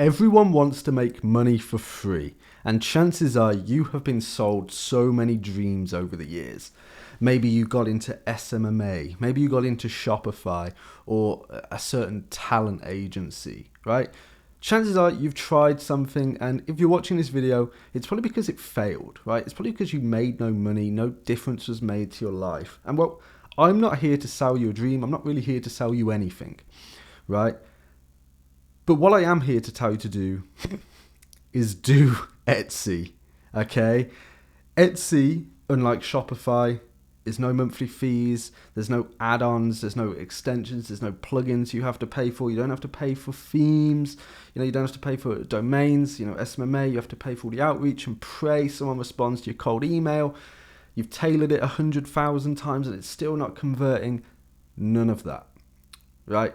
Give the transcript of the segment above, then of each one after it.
Everyone wants to make money for free, and chances are you have been sold so many dreams over the years. Maybe you got into SMMA, maybe you got into Shopify or a certain talent agency, right? Chances are you've tried something, and if you're watching this video, it's probably because it failed, right? It's probably because you made no money, no difference was made to your life. And well, I'm not here to sell you a dream. I'm not really here to sell you anything, right? But what I am here to tell you to do is do Etsy, okay? Etsy, unlike Shopify, is no monthly fees, there's no add-ons, there's no extensions, there's no plugins you have to pay for. You don't have to pay for themes, you don't have to pay for domains, SMMA, you have to pay for all the outreach and pray someone responds to your cold email. You've tailored it 100,000 times and it's still not converting. None of that, right?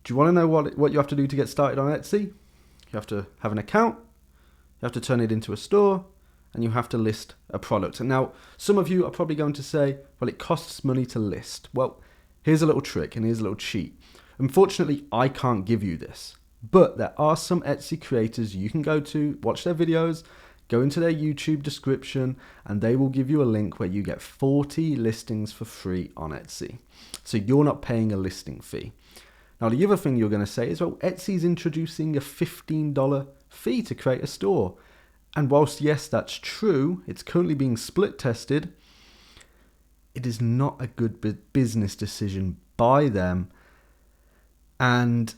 Do you want to know what you have to do to get started on Etsy? You have to have an account, you have to turn it into a store, and you have to list a product. And now, some of you are probably going to say, well, it costs money to list. Well, here's a little trick and here's a little cheat. Unfortunately, I can't give you this, but there are some Etsy creators you can go to, watch their videos, go into their YouTube description, and they will give you a link where you get 40 listings for free on Etsy. So you're not paying a listing fee. Now, the other thing you're going to say is, well, Etsy's introducing a $15 fee to create a store. And whilst, yes, that's true, it's currently being split tested, it is not a good business decision by them. And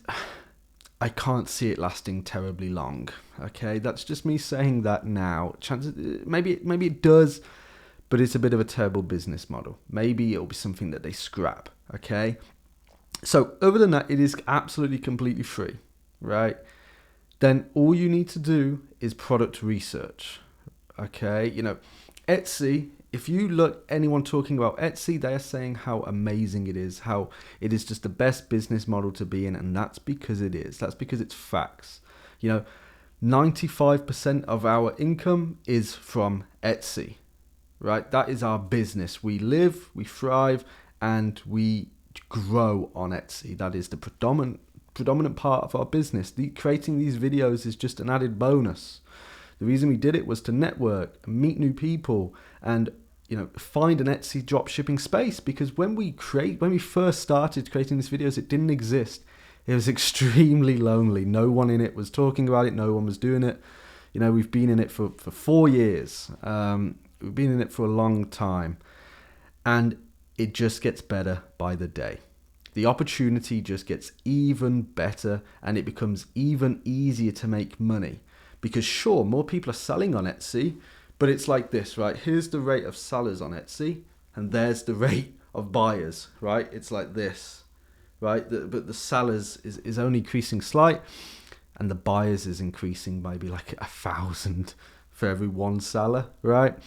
I can't see it lasting terribly long. Okay, that's just me saying that now. Chances, maybe it does, but it's a bit of a terrible business model. Maybe it'll be something that they scrap. Okay. So other than that, it is absolutely completely free, right? Then all you need to do is product research, okay? Etsy, if you look anyone talking about Etsy, they are saying how amazing it is, how it is just the best business model to be in, and that's because it is. That's because it's facts. 95% of our income is from Etsy, right? That is our business. We live, we thrive, and we grow on Etsy. That is the predominant part of our business. Creating these videos is just an added bonus. The reason we did it was to network, meet new people, and find an Etsy dropshipping space. Because when we first started creating these videos, it didn't exist. It was extremely lonely. No one in it was talking about it. No one was doing it. We've been in it for 4 years. We've been in it for a long time, and it just gets better by the day. The opportunity just gets even better, and it becomes even easier to make money. Because sure, more people are selling on Etsy, but it's like this, right? Here's the rate of sellers on Etsy, and there's the rate of buyers, right? It's like this, right? But the sellers is only increasing slight, and the buyers is increasing maybe like 1,000 for every one seller, right?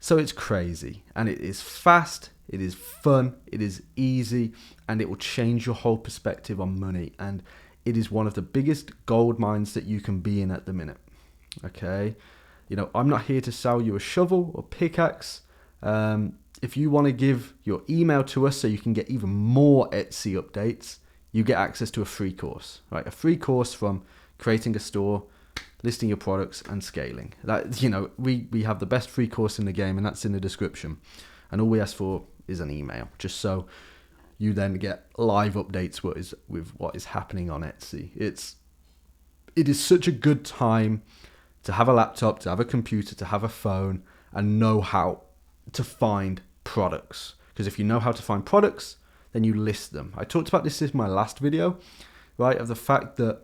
So it's crazy, and it is fast, it is fun, it is easy, and it will change your whole perspective on money. And it is one of the biggest gold mines that you can be in at the minute. Okay, I'm not here to sell you a shovel or pickaxe. If you want to give your email to us so you can get even more Etsy updates, you get access to a free course, right? A free course from creating a store, listing your products, and scaling. That we have the best free course in the game, and that's in the description. And all we ask for is an email, just so you then get live updates with what is happening on Etsy. It is such a good time to have a laptop, to have a computer, to have a phone, and know how to find products. Because if you know how to find products, then you list them. I talked about this in my last video, right? Of the fact that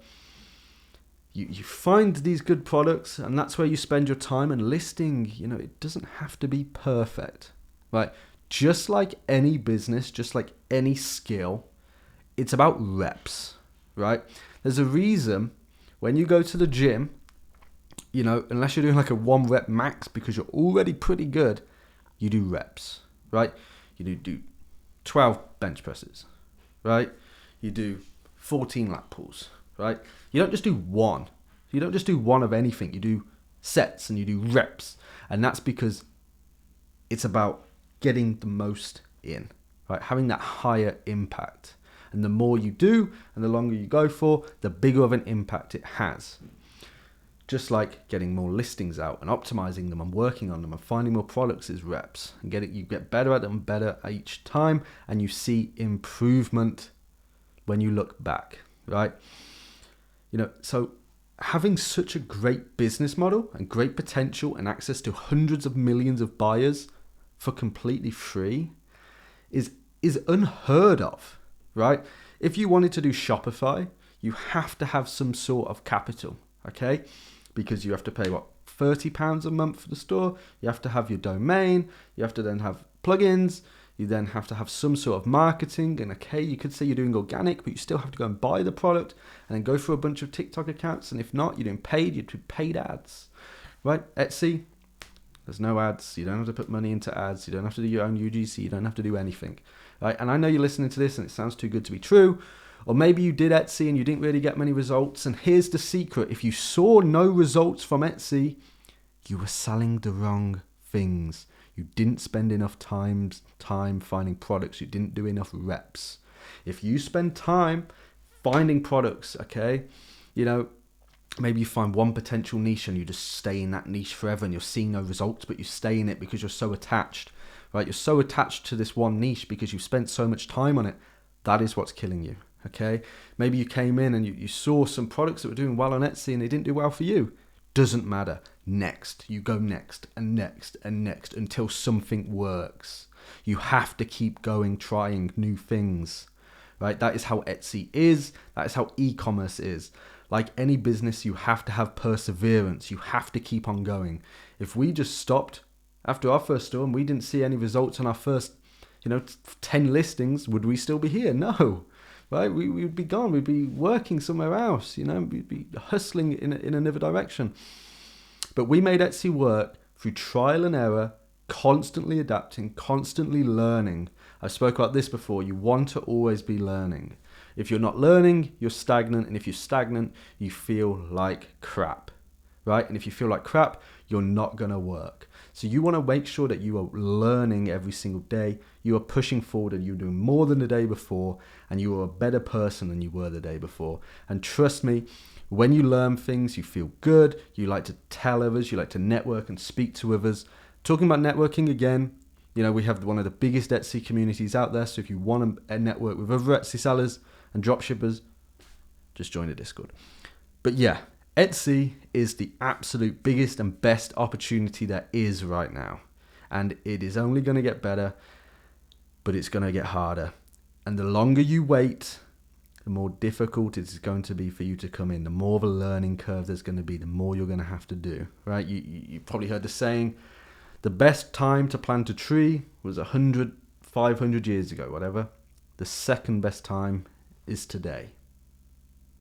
you find these good products, and that's where you spend your time. And listing, it doesn't have to be perfect, right? Just like any business, just like any skill, it's about reps, right? There's a reason when you go to the gym, unless you're doing like a 1 rep max because you're already pretty good, you do reps, right? You do 12 bench presses, right? You do 14 lat pulls, right? You don't just do one. You don't just do one of anything. You do sets and you do reps. And that's because it's about getting the most in, right? Having that higher impact. And the more you do and the longer you go for, the bigger of an impact it has. Just like getting more listings out and optimizing them and working on them and finding more products is reps. And you get better at them, better each time, and you see improvement when you look back, right? So having such a great business model and great potential and access to hundreds of millions of buyers for completely free is unheard of, right? If you wanted to do Shopify, you have to have some sort of capital, okay? Because you have to pay, £30 a month for the store. You have to have your domain. You have to then have plugins. You then have to have some sort of marketing. And okay, you could say you're doing organic, but you still have to go and buy the product and then go through a bunch of TikTok accounts. And if not, you're doing you're doing paid ads, right? Etsy, there's no ads. You don't have to put money into ads. You don't have to do your own UGC. You don't have to do anything, right? And I know you're listening to this and it sounds too good to be true. Or maybe you did Etsy and you didn't really get many results. And here's the secret. If you saw no results from Etsy, you were selling the wrong things. You didn't spend enough time finding products. You didn't do enough reps. If you spend time finding products, okay, maybe you find one potential niche and you just stay in that niche forever and you're seeing no results, but you stay in it because you're so attached, right? You're so attached to this one niche because you've spent so much time on it. That is what's killing you. Okay, maybe you came in and you saw some products that were doing well on Etsy and they didn't do well for you. Doesn't matter. Next, you go next and next and next until something works. You have to keep going, trying new things, right? That is how Etsy is. That is how e-commerce is. Like any business, you have to have perseverance. You have to keep on going. If we just stopped after our first store and we didn't see any results on our first, 10 listings, would we still be here? No. Right, we would be gone. We'd be working somewhere else. We'd be hustling in another direction. But we made Etsy work through trial and error, constantly adapting, constantly learning. I spoke about this before. You want to always be learning. If you're not learning, you're stagnant, and if you're stagnant, you feel like crap, right? And if you feel like crap, you're not going to work. So you want to make sure that you are learning every single day. You are pushing forward and you're doing more than the day before, and you are a better person than you were the day before. And trust me, when you learn things, you feel good. You like to tell others, you like to network and speak to others. Talking about networking again, we have one of the biggest Etsy communities out there. So if you want to network with other Etsy sellers and dropshippers, just join the Discord. But yeah, Etsy is the absolute biggest and best opportunity there is right now. And it is only going to get better, but it's going to get harder. And the longer you wait, the more difficult it's going to be for you to come in. The more of a learning curve there's going to be, the more you're going to have to do, right? You probably heard the saying, the best time to plant a tree was 100, 500 years ago, whatever. The second best time is today.